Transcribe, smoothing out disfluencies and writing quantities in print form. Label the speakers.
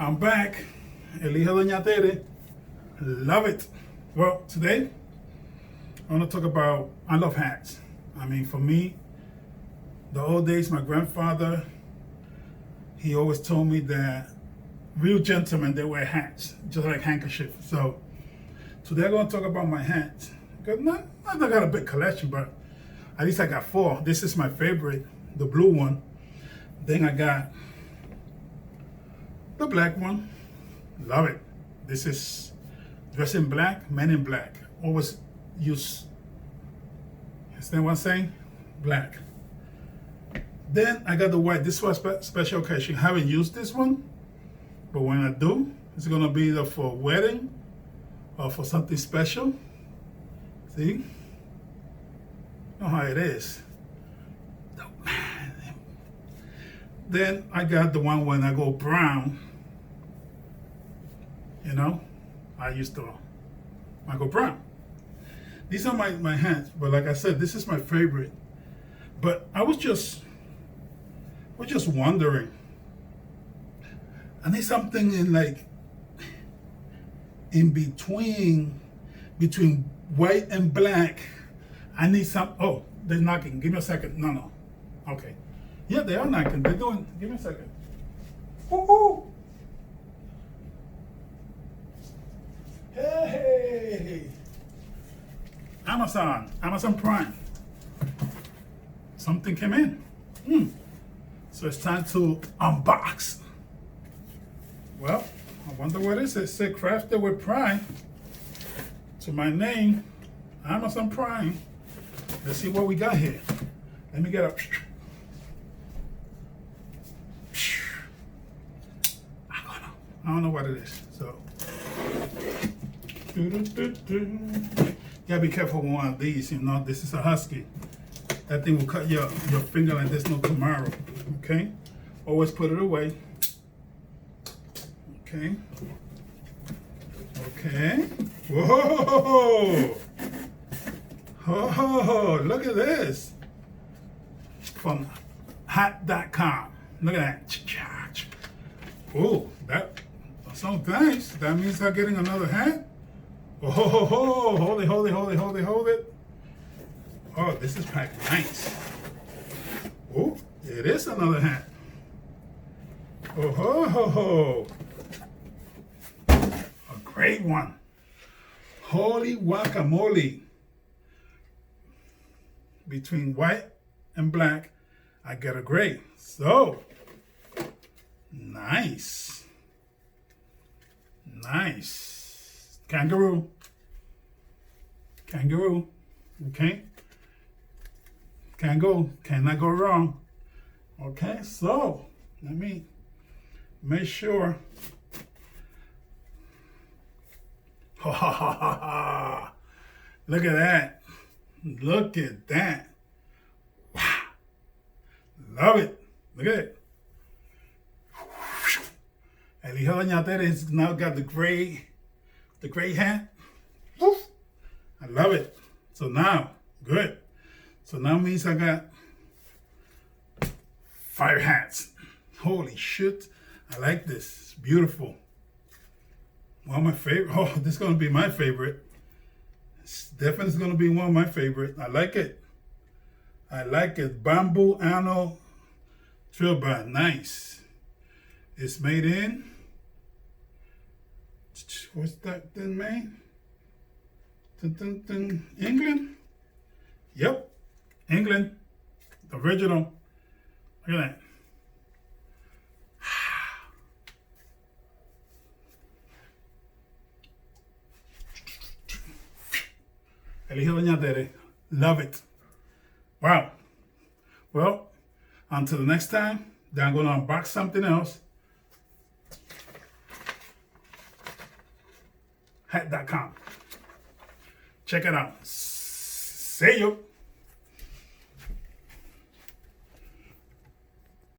Speaker 1: I'm back. El hijo de Doña Tere. Love it. Well, today I want to talk about, I love hats. I mean, for me, the old days, my grandfather, he always told me that real gentlemen, they wear hats, just like handkerchief. So today I'm going to talk about my hats. Not I got a big collection, but at least I got 4. This is my favorite, the blue one. Then I got the black one. Love it. This is dress in black, men in black. Always use, understand what I'm saying? Black. Then I got the white. This was special occasion. I haven't used this one, but when I do, it's gonna be either for a wedding or for something special. See? You know how it is. Then I got the one when I go brown. You know, I go brown. These are my hats, but like I said, this is my favorite. But I was just wondering. I need something in between white and black. I need some. Oh, they're knocking. Give me a second. No. Okay. Yeah, they are knocking. They're doing. Give me a second. Woohoo! Hey! Amazon Prime. Something came in. So it's time to unbox. Well, I wonder what this is. It said crafted with Prime. To my name, Amazon Prime. Let's see what we got here. Let me get up. I don't know what it is. So, gotta be careful with one of these. You know, this is a husky. That thing will cut your finger like there's no tomorrow. Okay, always put it away. Okay. Whoa! Oh, look at this. From hat.com. Look at that. Oh, that sounds nice. That means I'm getting another hat. Oh, hold it. Oh, this is packed nice. Oh, it is another hat. Oh, a great one. Holy guacamole. Between white and black, I get a gray. So, nice. Kangaroo. Okay. Cannot go wrong. Okay, so let me make sure. Look at that. Wow. Love it. Look at it. El hijo de Doña Tere has now got the gray hat. I love it. So now, good. So now means I got 5 hats. Holy shit. I like this. It's beautiful. One of my favorite. Oh, this is going to be my favorite. It's definitely going to be one of my favorite. I like it. Bamboo Ano Trilband. Nice. It's made in, what's that then, man? England? Yep, England. The original. Look at that. El hijo de Doña Tere. Love it. Wow. Well, until the next time, then I'm going to unbox something else. Hat.com. Check it out. See you.